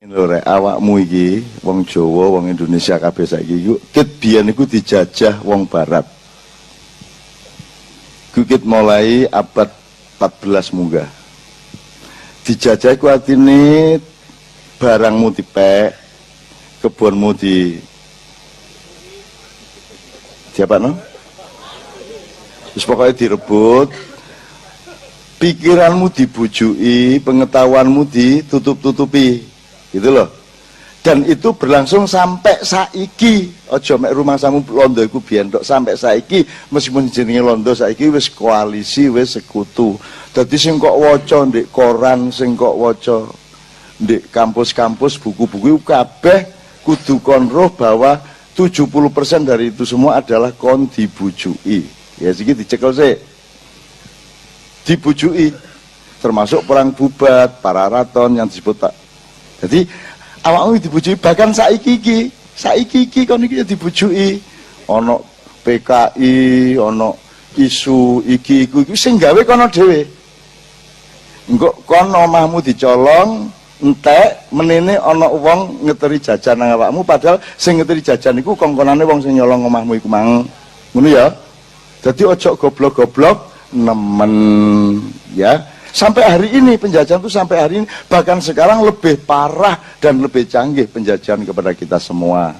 Lho rek, awakmu iki wong Jawa, wong Indonesia kabeh saiki iku ket biyen iku dijajah wong barat. Kukit mulai abad 14 munggah. Dijajah iku artine barangmu dipek, kebunmu diapakno? Wis pokoke direbut, pikiranmu dibujuki, pengetahuanmu ditutup-tutupi. Gitu loh. Dan itu berlangsung sampai saiki. Ojo mek rumangsamu londo iku biyen tok sampai saiki, meskipun jenenge londo saiki wis koalisi, wis sekutu. Dadi sing kok waca ndek koran, sing kok waca ndek kampus-kampus, buku-buku kabeh kudu kon roh bahwa 70% dari itu semua adalah kon dibujui. Ya siki dicekel sik. Dibujui. Termasuk perang Bubat, para raton yang disebut tak. Jadi awakmu dibujui, bahkan saiki iki kon iki dibujui. Ana PKI, ana isu iki sing gawe kono dhewe. Engko kono omahmu dicolong, entek menene ana wong ngeteri jajan nang awakmu, padahal sing ngeteri jajan iku kongkonane wong sing nyolong omahmu iku mang. Ngono ya. Jadi ojo goblok-goblok nemen ya. Sampai hari ini penjajahan itu sampai hari ini, bahkan sekarang lebih parah dan lebih canggih penjajahan kepada kita semua.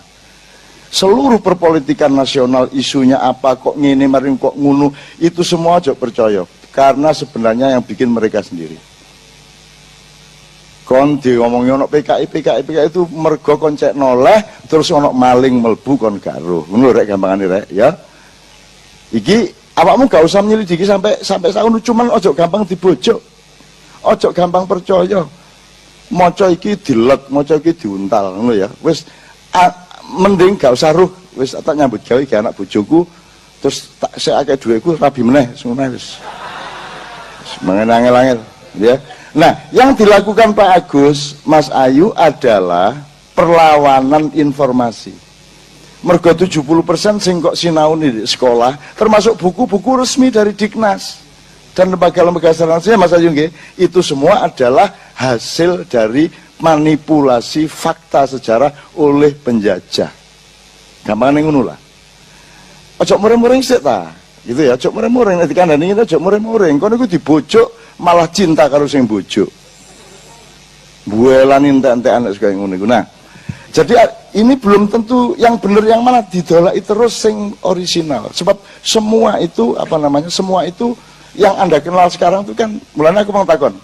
Seluruh perpolitikan nasional isunya apa, kok ngene maring kok ngunu, itu semua aja percaya, karena sebenarnya yang bikin mereka sendiri. Kon diomongin ono PKI itu mergo kon cek noleh, terus ono maling melbu kon garuh. Ngono rek gampangane rek ya. Iki awakmu gak usah menyelidiki sampai sakono, cuman ojo gampang dibojok, ojo gampang percaya. Maca iki dilek, maca iki diuntal, ngono ya. Wis mending gak usah ruh, wis tak nyambut gawe ge anak bojoku, terus tak sik akeh dhuwitku rabi meneh, ngono wis. Mengenang-angel ya. Nah, yang dilakukan Pak Agus, Mas Ayu adalah perlawanan informasi. Mergo 70% sing kok sinau di sekolah, termasuk buku-buku resmi dari Diknas dan lembaga-lembaga lainnya, Mas Ayu nggih, itu semua adalah hasil dari manipulasi fakta sejarah oleh penjajah. Gampang ngono lah. Ojo mureng-mureng sik ta. Gitu ya, ojo mureng-mureng nek dikandani ojo mureng-mureng. Kono iku dibojok malah cinta karo sing bojok. Buelan entek-entekan nek kaya ngono iku. Nah, jadi ini belum tentu yang benar yang mana, didolaki terus sing orisinal. Sebab semua itu semua itu yang Anda kenal sekarang itu kan, mulanya aku mau takon.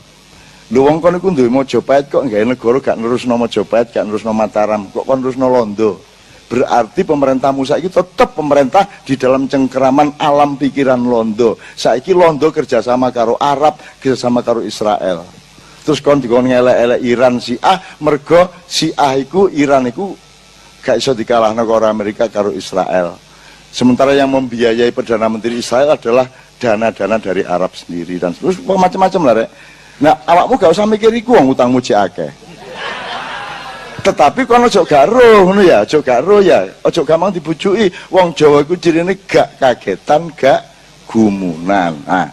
Lho wong kon iku duwe Mojopahit kok gawe negara gak nerusno Mojopahit, gak nerusno Mataram, kok kon nerusno Londo. Berarti pemerintahmu saiki tetap pemerintah di dalam cengkeraman alam pikiran Londo. Saiki Londo kerjasama karo Arab, kerjasama karo Israel. Terus kon dikon ngelek-elek Iran Syiah, mergo Syiah iku Iran iku gak iso dikalahno karo Amerika karo Israel. Sementara yang membiayai Perdana Menteri Israel adalah dana-dana dari Arab sendiri dan terus macam-macam lah rek. Nah, awakmu gak usah mikir iku wong utangmu cek akeh. Tetapi kon ojo gak roh ngono ya, ojo gak roh ya, ojo gampang dibujuki. Wong Jawa iku direne gak kagetan, gak gumunan. Nah,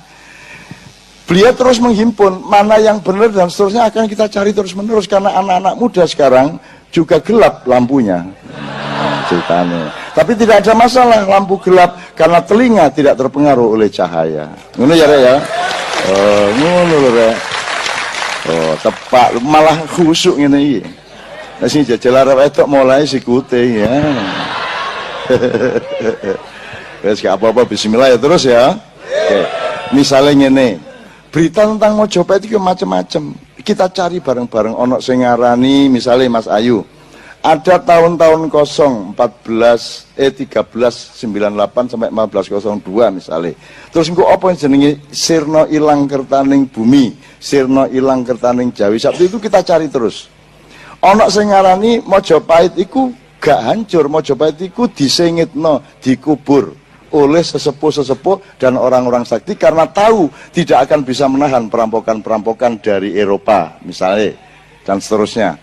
beliau terus menghimpun mana yang benar dan seterusnya akan kita cari terus-menerus, karena anak-anak muda sekarang juga gelap lampunya. Ceritanya. Tapi tidak ada masalah lampu gelap karena telinga tidak terpengaruh oleh cahaya. Ngono ya rek ya. Oh, ngono lho rek. Oh, tepak malah khusuk ngene iki. Lah sing jajal arep etok mulai sikute ya. Wes gak apa-apa, bismillah ya terus ya. Oke. Misalnya ngene. Berita tentang Mojopahit itu macam-macam. Kita cari bareng-bareng. Ono sing ngarani misalnya Mas Ayu. Ada tahun-tahun 1398 sampai 1402 misalnya. Terus engko apa yang jenenge sirna ilang kertaning bumi, sirna ilang kertaning Jawi. Sabtu itu kita cari terus. Ono sing ngarani Mojopahit iku gak hancur, Mojopahit iku disengitno, dikubur oleh sesepuh-sesepuh dan orang-orang sakti karena tahu tidak akan bisa menahan perampokan-perampokan dari Eropa misalnya dan seterusnya.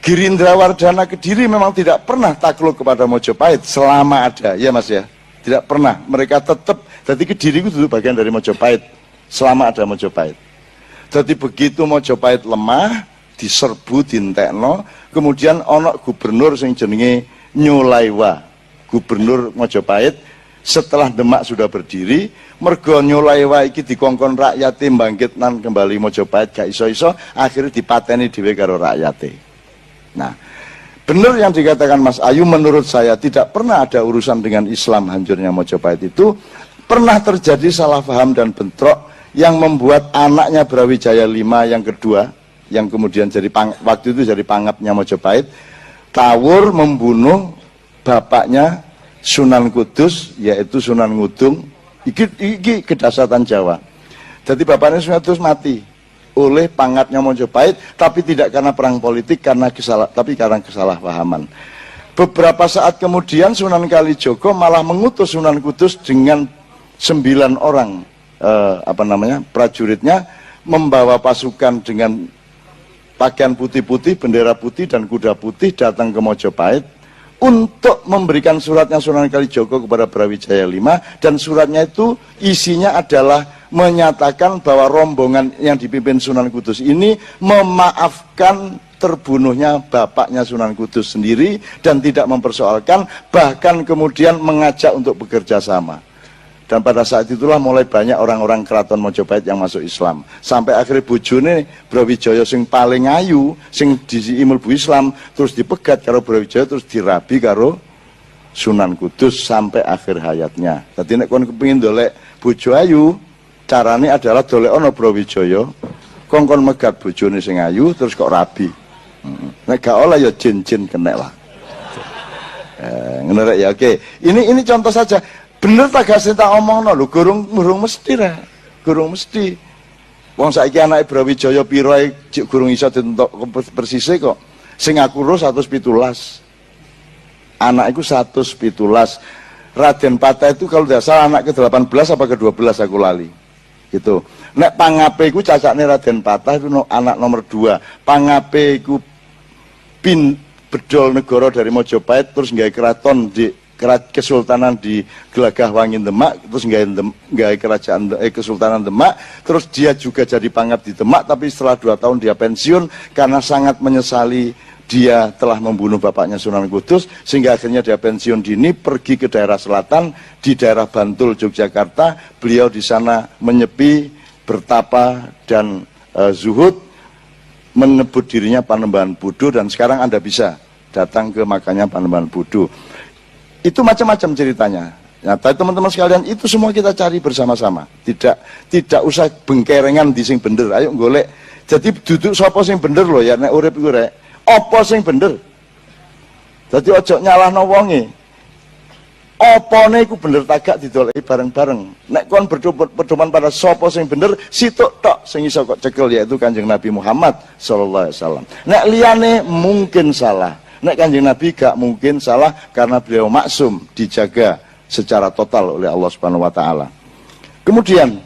Girindrawardhana Kediri memang tidak pernah takluk kepada Mojopahit selama ada, ya Mas ya, tidak pernah. Mereka tetap, jadi Kediri itu duduk bagian dari Mojopahit selama ada Mojopahit. Jadi begitu Mojopahit lemah, diserbu dintekno, kemudian ana gubernur sing jenenge Nyulaiwa, gubernur Majapahit. Setelah Demak sudah berdiri, mergo Nyulaiwa iki dikongkon rakyate mbangkitnan kembali Majapahit gak iso-iso, akhirnya dipateni dhewe karo rakyate. Nah, benar yang dikatakan Mas Ayu, menurut saya tidak pernah ada urusan dengan Islam hancurnya Majapahit itu. Pernah terjadi salah paham dan bentrok yang membuat anaknya Brawijaya V yang kedua, yang kemudian jadi waktu itu jadi pangapnya Majapahit, tawur membunuh bapaknya Sunan Kudus, yaitu Sunan Ngudung. Iki kedasatan Jawa. Jadi bapaknya Sunan Kudus mati oleh pangapnya Majapahit, tapi tidak karena perang politik, tapi karena kesalahpahaman. Beberapa saat kemudian Sunan Kalijogo malah mengutus Sunan Kudus dengan 9 orang prajuritnya, membawa pasukan dengan pakaian putih-putih, bendera putih dan kuda putih datang ke Majapahit untuk memberikan suratnya Sunan Kalijogo kepada Brawijaya V, dan suratnya itu isinya adalah menyatakan bahwa rombongan yang dipimpin Sunan Kudus ini memaafkan terbunuhnya bapaknya Sunan Kudus sendiri dan tidak mempersoalkan, bahkan kemudian mengajak untuk bekerja sama. Dan pada saat itulah mulai banyak orang-orang keraton Majapahit yang masuk Islam. Sampai akhirnya bojone Brawijaya sing paling ayu, sing mlebu Islam, terus dipegat karo Brawijaya, terus dirabi karo Sunan Kudus sampai akhir hayatnya. Jadi nek kon kepengin dolek bojo ayu, carane adalah dolek ana Brawijaya, kongkon megat bojone sing ayu terus kok rabi. Nek gak oleh ya jin-jin kenek lah. Ngono rek ya, oke. Ini contoh saja. Bener tak gak sing tak omongno lho, gurung mesti ra. Gurung mesti. Wong saiki anake Brawijaya pira ae gurung iso ditentok persise kok. Sing aku ro 117. Anak iku 117. Raden Patah itu kalau tidak salah anak ke-18 apa ke-12 aku lali. Gitu. Nek pangape iku cacakne Raden Patah itu anak nomor 2. Pangape iku bedol negara dari Majapahit terus nggawe keraton di kesultanan di Gelagah Wangin Demak, terus nggawe kerajaan kesultanan Demak, terus dia juga jadi pangap di Demak, tapi setelah 2 tahun dia pensiun karena sangat menyesali dia telah membunuh bapaknya Sunan Kudus, sehingga akhirnya dia pensiun dini, pergi ke daerah selatan, di daerah Bantul, Yogyakarta. Beliau di sana menyepi, bertapa dan zuhud, menyebut dirinya Panembahan Budo, dan sekarang Anda bisa datang ke makamnya Panembahan Budo. Itu macam-macam ceritanya. Nah, teman-teman sekalian, itu semua kita cari bersama-sama. Tidak usah bengkerengan di sing bener. Ayo golek. Jadi duduk sapa sing bener loh ya, nek urip iku rek. Apa sing bener? Jadi ojo nyalahno wonge. Opone iku bener tagak didoleki bareng-bareng. Nek kon berdoman pada sapa sing bener, situk tok sing iso kok cekel, yaitu Kanjeng Nabi Muhammad sallallahu alaihi wasallam. Nek liyane mungkin salah. Nek Kanjeng Nabi gak mungkin salah karena beliau maksum, dijaga secara total oleh Allah Subhanahu wa taala. Kemudian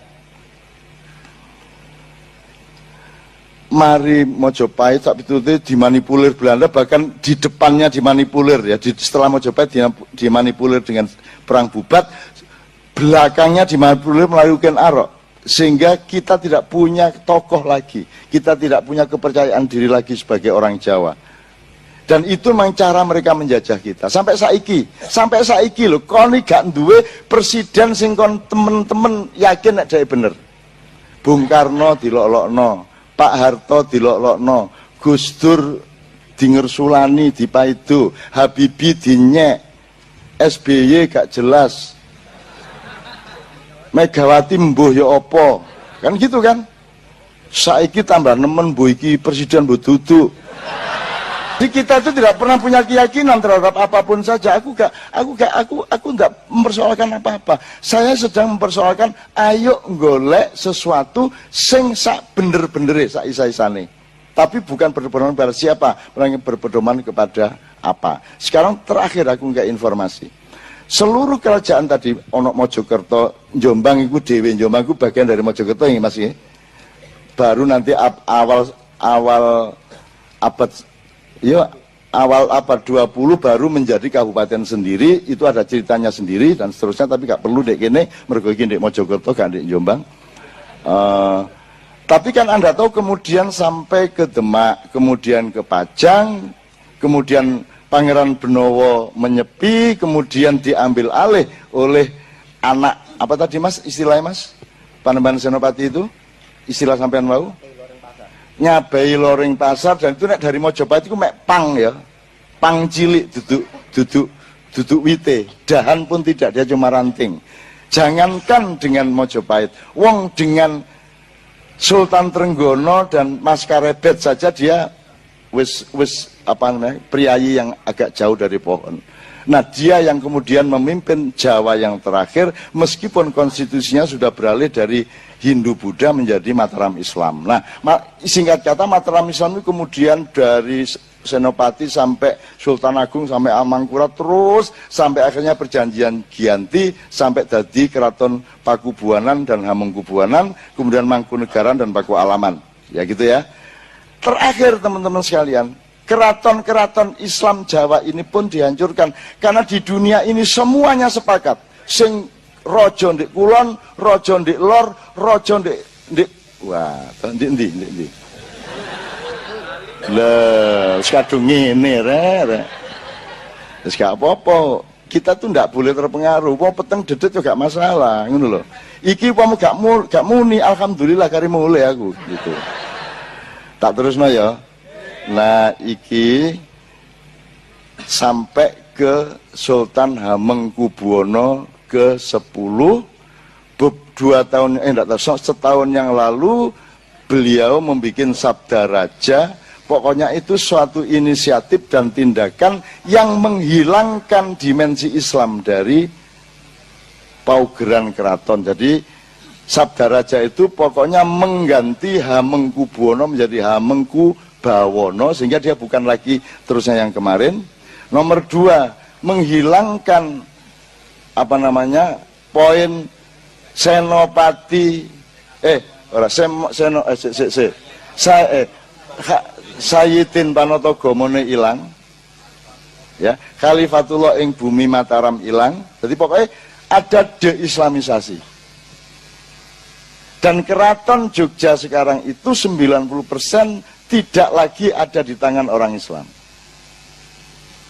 mari Majapahit sak pitute dimanipulir Belanda, bahkan di depannya dimanipulir ya. Setelah Majapahit dimanipulir dengan perang Bubat, belakangnya dimanipulir melalui Ken Arok, sehingga kita tidak punya tokoh lagi, kita tidak punya kepercayaan diri lagi sebagai orang Jawa. Dan itu memang cara mereka menjajah kita. Sampai saiki loh, koni gak duwe presiden sing kon temen-temen yakin nek dhewe bener. Bung Karno dilolokno, Pak Harto dilolokno, Gus Dur dingersulani dipaido, Habibie dinyek, SBY gak jelas, Megawati mbuh ya apa, kan gitu kan. Saiki tambah nemen mbuh iki presiden mbuh duduk. Jadi kita itu tidak pernah punya keyakinan terhadap apapun saja. Aku enggak mempersoalkan apa-apa. Saya sedang mempersoalkan, ayo golek sesuatu sing sak bener-bendere sak isa-isane. Tapi bukan berpedoman pada siapa, berpedoman kepada apa. Sekarang terakhir aku nggak informasi. Seluruh kerajaan tadi, ono Mojokerto, Jombang itu dewe, Jombang itu bagian dari Mojokerto ini Mas ya. Baru nanti awal abad 20 baru menjadi kabupaten sendiri, itu ada ceritanya sendiri dan seterusnya, tapi gak perlu dek kene mergo iki ndek Mojokerto gak ndek Jombang. Tapi kan Anda tahu kemudian sampai ke Demak, kemudian ke Pajang, kemudian Pangeran Benowo menyepi, kemudian diambil alih oleh anak, apa tadi Mas istilahnya Mas? Panembahan Senopati itu? Istilah sampean mau? Nyabai loring pasar, dan itu nek dari Mojopahit itu mek pang ya. Pang cilik, duduk wite, dahan pun tidak, dia cuma ranting. Jangankan dengan Mojopahit, wong dengan Sultan Trenggono dan Mas Karebet saja dia wis apa namanya, priayi yang agak jauh dari pohon. Nah, dia yang kemudian memimpin Jawa yang terakhir, meskipun konstitusinya sudah beralih dari Hindu Buddha menjadi Mataram Islam. Nah, singkat kata Mataram Islam itu kemudian dari Senopati sampai Sultan Agung sampai Amangkurat, terus sampai akhirnya perjanjian Giyanti, sampai jadi Keraton Pakubuanan dan Hamengkubuanan, kemudian Mangkunegaran dan Paku Alaman. Ya gitu ya. Terakhir teman-teman sekalian, keraton-keraton Islam Jawa ini pun dihancurkan karena di dunia ini semuanya sepakat. Sing rojo ndik kulon, rojo ndik lor, rojo ndik wah, ndik. Lah, kadung ngene rek. Wis gak apa-apa. Kita tuh ndak boleh terpengaruh. Wong peteng dedet juga gak masalah, ngono lho. Iki umpama gak muni, alhamdulillah kari mulai aku gitu. Tak terusno ya. Nah, iki sampai ke Sultan Hamengkubuwono ke-10, 2 tahun setahun yang lalu beliau membuat Sabda Raja. Pokoknya itu suatu inisiatif dan tindakan yang menghilangkan dimensi Islam dari paugeran keraton. Jadi Sabda Raja itu pokoknya mengganti Hamengkubuwono menjadi Hamengkubawono, sehingga dia bukan lagi terusnya yang kemarin. Nomor 2, menghilangkan apa namanya, poin Senopati Sayyidin Panotogomone ilang, ya, Khalifatullah ing bumi Mataram ilang. Jadi pokoknya ada deislamisasi. Dan keraton Jogja sekarang itu 90% tidak lagi ada di tangan orang Islam.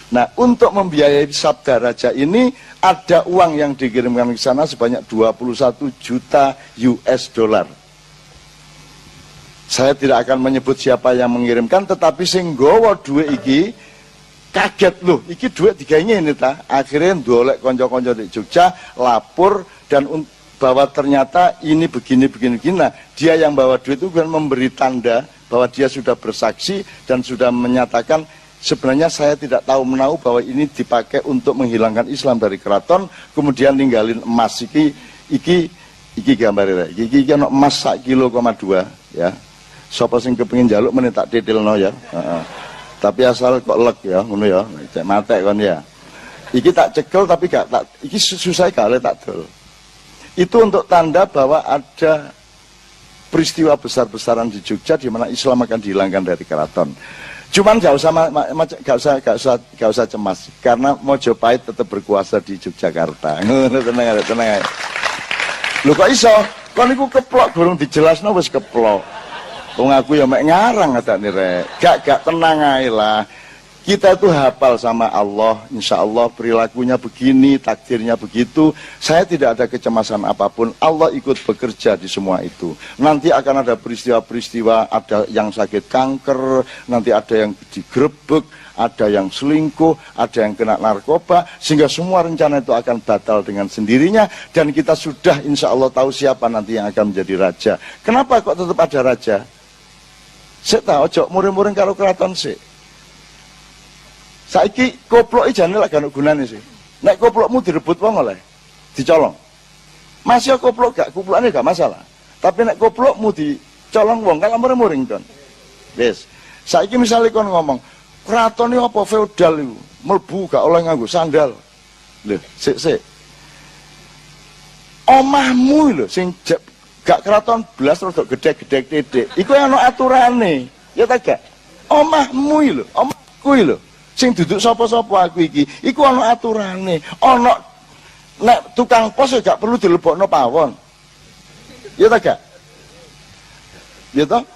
Nah, untuk membiayai Sabda Raja ini ada uang yang dikirimkan ke sana sebanyak 21 juta US dollar. Saya tidak akan menyebut siapa yang mengirimkan, tetapi sing nggawa duit iki kaget loh, iki duit digainya ini ta. Akhirnya ndolek konco-konco di Jogja lapor dan bahwa ternyata ini begini. Nah, dia yang bawa duit itu kan memberi tanda bahwa dia sudah bersaksi dan sudah menyatakan sebenarnya saya tidak tahu menahu bahwa ini dipakai untuk menghilangkan Islam dari keraton, kemudian ninggalin emas iki gambarnya. Iki ono emas 1,2 kilo ya. Sapa sing kepengin njaluk meneh tak titilno ya. Tapi asal kok lek ya, ngono ya. Cek matek kon ya. Iki tak cekel tapi gak tak iki susah gak oleh tak dol. Itu untuk tanda bahwa ada peristiwa besar-besaran di Jogja di mana Islam akan dihilangkan dari keraton. Cuman gak usah cemas karena Mojopahit tetap berkuasa di Yogyakarta. Ngono tenang aja. Lho kok iso? Kon niku keplok durung dijelasno wis keplok. Wong aku ya mek ngarang ngadane rek. Gak tenang ae lah. Kita itu hafal sama Allah, insya Allah perilakunya begini, takdirnya begitu. Saya tidak ada kecemasan apapun. Allah ikut bekerja di semua itu. Nanti akan ada peristiwa-peristiwa, ada yang sakit kanker, nanti ada yang digrebek, ada yang selingkuh, ada yang kena narkoba, sehingga semua rencana itu akan batal dengan sendirinya. Dan kita sudah insya Allah tahu siapa nanti yang akan menjadi raja. Kenapa kok tetap ada raja? Saya tahu, ojo muring-muring karo keraton sih. Saiki koploki jane lak gak gunane sih. Nek koplokmu direbut wong oleh dicolong. Masih koplok gak kuplokane gak masalah. Tapi nek koplokmu dicolong wong kan muring-muring kon. Wis. Saiki misale kon ngomong, keraton iki apa feodal iku? Mlebu gak oleh nganggo sandal. Lho, sik. Omahmu lho sing gak keraton blas terus gede-gede titik. Iku ono aturane. Ya ta gak? Omahmu lho, omahku lho. Sing duduk sapa-sapa aku iki, iku ono aturane. Ono nek tukang pos gak perlu dilebokno pawon. Ya ta gak? Ya toh?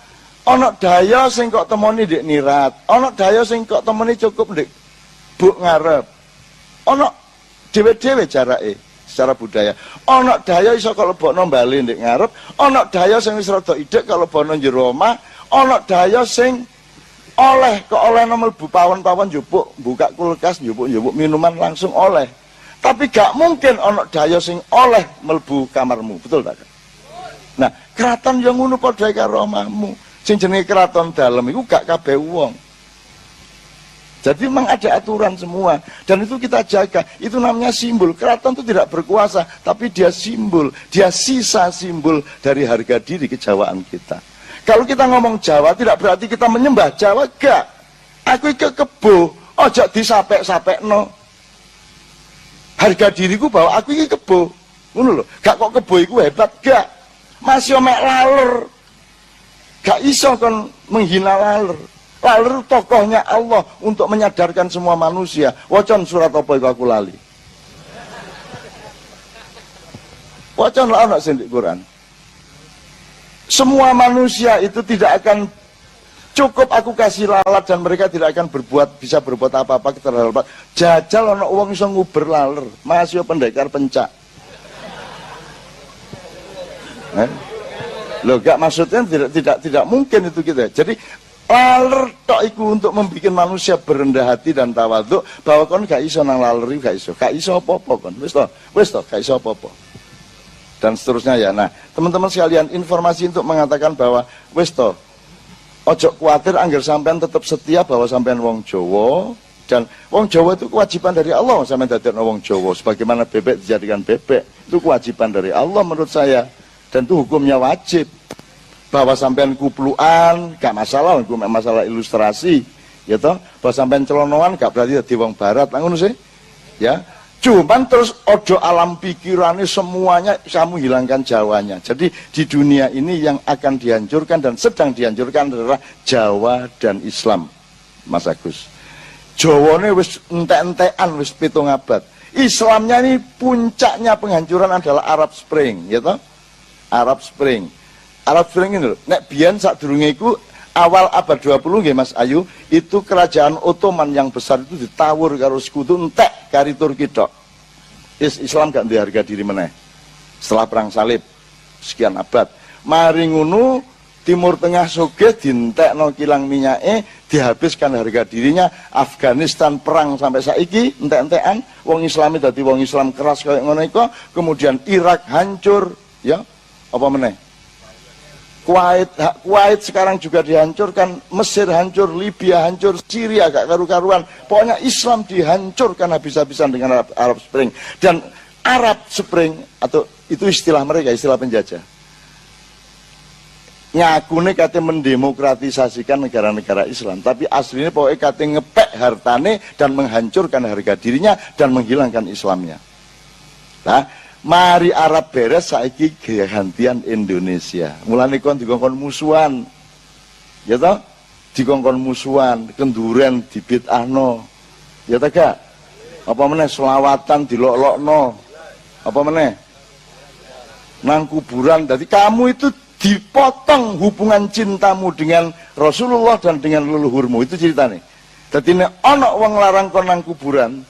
Ana daya sing kok temoni ndek nirat, ana daya sing kok temoni cukup ndek buk ngarep. Ana dhewe-dhewe jarake secara budaya. Ana daya iso kok lebokno bali ndek ngarep, ana daya sing wis rada idek kok lebokno njero omah, ana daya sing oleh kok oleh mlebu pawon-pawon njupuk, buka kulkas njupuk-njupuk minuman langsung oleh. Tapi gak mungkin ana daya sing oleh mlebu kamarmu, betul tak? Nah, keraton yang ngono padha karo omahmu. Sing jenenge keraton dalem iku gak kabeh wong. Jadi memang ada aturan semua dan itu kita jaga. Itu namanya simbol. Keraton itu tidak berkuasa, tapi dia simbol, dia sisa simbol dari harga diri kejawaan kita. Kalau kita ngomong Jawa tidak berarti kita menyembah Jawa, gak. Aku ke kebo, ojo disapek-sapekno. Harga diriku bahwa aku iki kebo. Ngono lho, gak kok kebo iku hebat, gak. Masih omek laler. Gak iso kon menghina laler. Laler tokohnya Allah untuk menyadarkan semua manusia. Wacon surat apa itu aku lali. Wacon lah anak sendik Quran. Semua manusia itu tidak akan cukup aku kasih lalat dan mereka tidak akan bisa berbuat apa-apa terhadap jajal ana wong iso nguber laler, masih pendekar pencak. Loh gak maksudnya tidak mungkin itu kita. Jadi laler tok iku untuk membuat manusia berendah hati dan tawaduk bahwa kon gak iso nang laler gak iso apa-apa kon. Wis to gak iso apa-apa. Dan seterusnya ya. Nah, teman-teman sekalian, informasi untuk mengatakan bahwa wis to ojo kuatir angger sampean tetap setia bahwa sampean wong Jawa dan wong Jawa itu kewajiban dari Allah sampean dadekno wong Jawa sebagaimana bebek dijadikan bebek. Itu kewajiban dari Allah menurut saya. Dan itu hukumnya wajib bahwa sampean kupluan gak masalah, hukum masalah ilustrasi ya toh, bahwa sampean celonoan gak berarti dadi wong barat ngono sih ya, cuman terus ojo alam pikirannya semuanya kamu hilangkan Jawanya. Jadi di dunia ini yang akan dihancurkan dan sedang dihancurkan adalah Jawa dan Islam, Mas Agus. Jawane wis entek-entekan wis 7 abad, Islamnya ini puncaknya penghancuran adalah Arab Spring ya toh. Arab Spring ini loh. Nek biyen sadurunge iku awal abad 20 nggih Mas Ayu, itu kerajaan Ottoman yang besar itu ditawur karo sekutu entek kari Turki tok. Islam gak duwe harga diri meneh. Setelah perang salib sekian abad. Mari ngono Timur Tengah sugih dientekno kilang minyake, dihabiskan harga dirinya. Afghanistan perang sampai saiki entek-entekan, wong Islami dadi wong Islam keras kaya ngono iku, kemudian Irak hancur ya. Apa meneh? Kuwait sekarang juga dihancurkan, Mesir hancur, Libya hancur, Syria gak karu-karuan. Pokoknya Islam dihancurkan habis-habisan dengan Arab Spring. Dan Arab Spring atau itu istilah mereka, istilah penjajah. Ngakune kate mendemokratisasikan negara-negara Islam, tapi aslinya pokoknya kate ngepek hartane dan menghancurkan harga dirinya dan menghilangkan Islamnya. Nah, mari Arab beres saiki gantian Indonesia. Mulane kon dikongkon musuhan. Ya toh? Dikongkon musuhan, kenduren dibid'ahno. Ya ta gak? Apa meneh selawatan dilok-lokno. Apa meneh? Nang kuburan. Jadi kamu itu dipotong hubungan cintamu dengan Rasulullah dan dengan leluhurmu. Itu ceritanya. Jadi nek ana wong larang kon nang kuburan,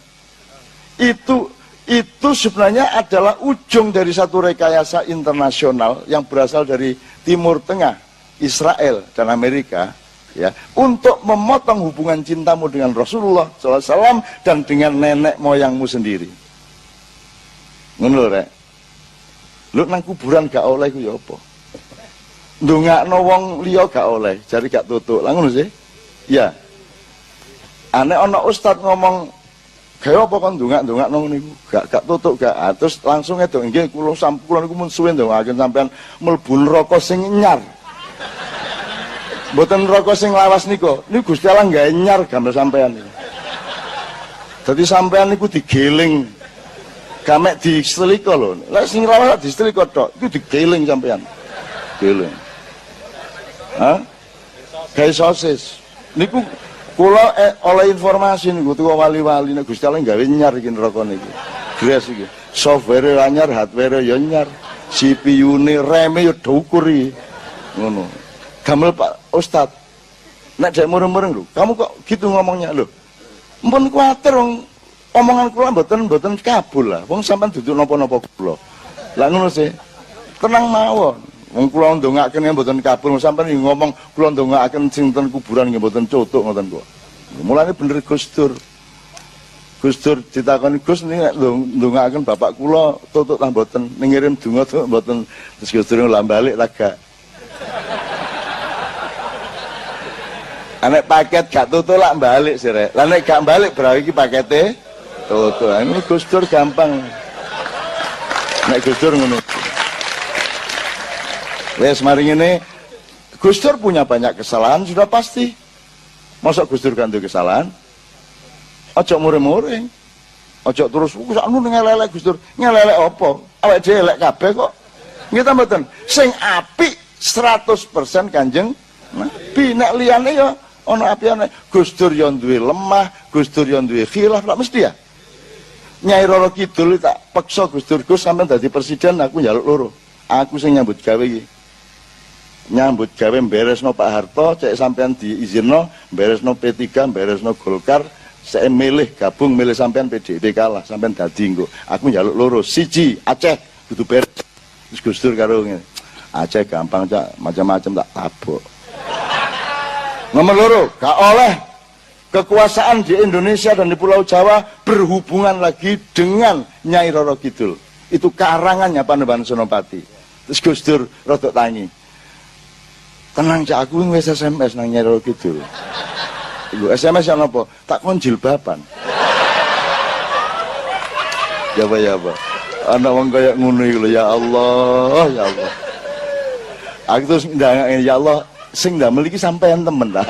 itu sebenarnya adalah ujung dari satu rekayasa internasional yang berasal dari Timur Tengah, Israel dan Amerika ya, untuk memotong hubungan cintamu dengan Rasulullah SAW dan dengan nenek moyangmu sendiri. Ngono lho rek. Lu nang kuburan gak oleh ku ya apa? Ndongakno wong liya gak oleh, jare gak tutuk. Lah ngono sih. Ya. Ane ana ustaz ngomong gaya apa kan dongak-dongak nang niku? Gak tutuk gak. Terus langsung edok nggih kula sampun niku mun suwe ndongaken sampean mlebu neraka sing nyar. Mboten neraka sing lawas niku. Niku Gusti Allah gawe nyar gamel sampean niku. Dadi sampean niku digeling. Gamek diseliko lho. Lah sing lawas diseliko tok, iku digeling sampean. Geling. Hah? Gawe sosis. Niku kula oleh informasi niku tuwa wali-wali nek Gusti Allah gawe nyar iki neraka niku. Gres iki. Software anyar, hardware ya nyar. CPU-ne, RAM-e ya dhukur iki. Ngono. Damel Pak Ustad. Nek dek mureng-mureng lho, kamu kok gitu ngomongnya lho. Mpun kuwatir wong omongan kula mboten kabul lah. Wong sampean duduk napa-napa kula. Lah ngono sih. Tenang mawon. Wong kula ndongaaken mboten kabul, sampean ngomong kula ndongaaken sing ten kuburan nggih mboten cutuk ngoten kok. Mulane bener Gus Dur. Gus Dur ditakoni, Gus nek ndongaaken bapak kula tutuk ta mboten, ngirim donga tutuk mboten. Terus Gus Dur lah balik ta gak. Anek paket gak tutuk lak balik sih rek. Lah nek gak balik berarti iki pakete tutuk. Ini Gus Dur gampang. Nek Gus Dur ngono. Wes mari ngene, Gus Dur punya banyak kesalahan sudah pasti. Masa Gus Dur kan duwe kesalahan? Ojo mureng-mureng. Ojo terus anu ngelelek Gus Dur. Ngelelek apa? Awake dhewe elek kabeh kok. Nggih ta mboten? Sing apik 100% Kanjeng Nabi. Nek liyane ya ana apiane. Gus Dur yo duwe lemah, Gus Dur yo duwe khilaf, lak mesti ya. Nyai Roro Kidul tak peksa Gus Dur, Gus sampean dadi presiden aku njaluk loro. Aku sing nyambut gawe iki. Nyambut gawe beresno Pak Harto, cek sampean diizinno, beresno P3, beresno Golkar, saya milih gabung milih sampean PDIP kalah, sampean dadi engko. Aku njaluk loro, siji Aceh kudu beres. Terus Gus Dur karo ngene. Aceh gampang cak, macam-macam tak tabok. Nomor loro, gak oleh kekuasaan di Indonesia dan di Pulau Jawa berhubungan lagi dengan Nyai Roro Kidul. Itu karangannya Panembahan Senopati. Terus Gus Dur rodok tangi. Tenang cak, aku wis SMS nang Nyai Roro Kidul. Iku SMS yang apa? Tak kon jilbaban. Ya apa? Ana wong kaya ngono iku lho, ya Allah, ya Allah. Aku terus ndangake ya Allah, sing ndamel iki sampean temen ta.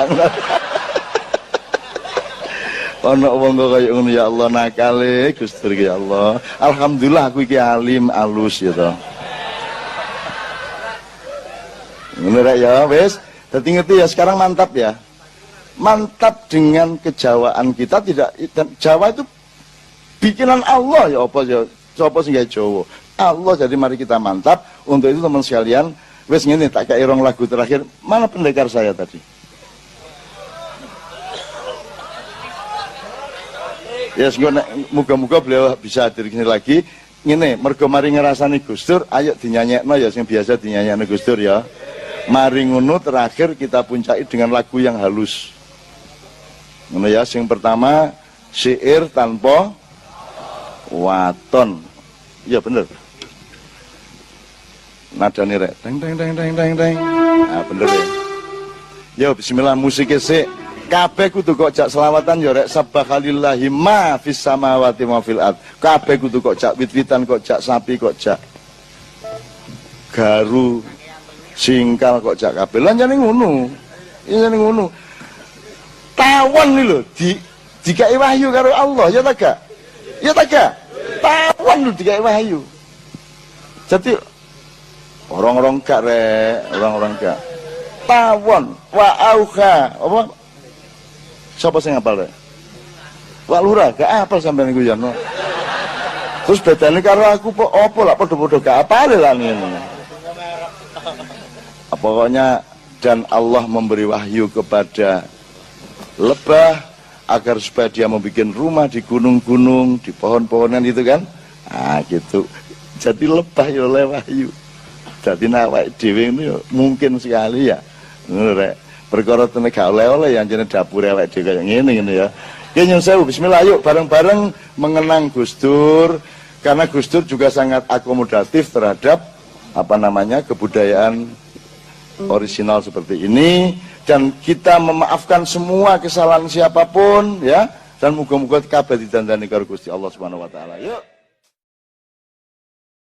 Ana wong kok kaya ngono ya Allah nakale Gus Dur ya Allah. Alhamdulillah aku iki alim alus ya to. Ngono rek ya wis. Dadi ngerti ya sekarang mantap ya. Mantap dengan kejawaan kita tidak dan Jawa itu bikinan Allah ya apa ya. Sapa sing gawe Jawa. Allah jadi mari kita mantap. Untuk itu teman sekalian, wis ngene tak kei rong lagu terakhir. Mana pendekar saya tadi? Ya muga-muga beliau bisa hadir sini lagi. Ngene, mergo mari ngrasani Gus Dur, ayo dinyanyekno ya sing biasa dinyanyekno Gus Dur ya. Mari ngono terakhir kita puncai dengan lagu yang halus. Ngono ya, sing pertama syair tanpa waton. Ya bener. Nadane rek. Deng deng deng deng deng deng. Nah, bener ya. Yo bismillah musiknya sik. Kabeh kudu kok jak selawatan ya rek subhanallahi ma fis samawati wa fil ard. Kabeh kudu kok jak wit-witan kok jak sapi kok jak garu singkal kok jak kabeh. Lah jane ngono. Jane ngono. Tawon iki lho dikai wahyu karo Allah ya ta gak? Ya ta gak? Tawon lho dikai wahyu. Jadi orang-orang gak rek, orang-orang gak. Tawon wa auha apa? Siapa sing ngapal rek? Wak Lurah gak apal sampean iku ya no. Terus bedane karo aku apa lah padha-padha gak apal lah ngene. Pokoknya dan Allah memberi wahyu kepada lebah agar supaya dia membuat rumah di gunung-gunung, di pohon-pohonan itu kan. Ah gitu. Jadi lebah ya oleh wahyu. Jadi awake dhewe ini mungkin sekali ya. Ngono rek. Perkara tenan gak oleh-oleh yang jenenge dapur awake dhewe kaya ngene ya. Ya nyun sewu bismillah yuk bareng-bareng mengenang Gus Dur karena Gus Dur juga sangat akomodatif terhadap apa namanya kebudayaan orisinal seperti ini dan kita memaafkan semua kesalahan siapapun ya dan moga-moga kabeh didandani karo Gusti Allah Subhanahu wa taala. Yuk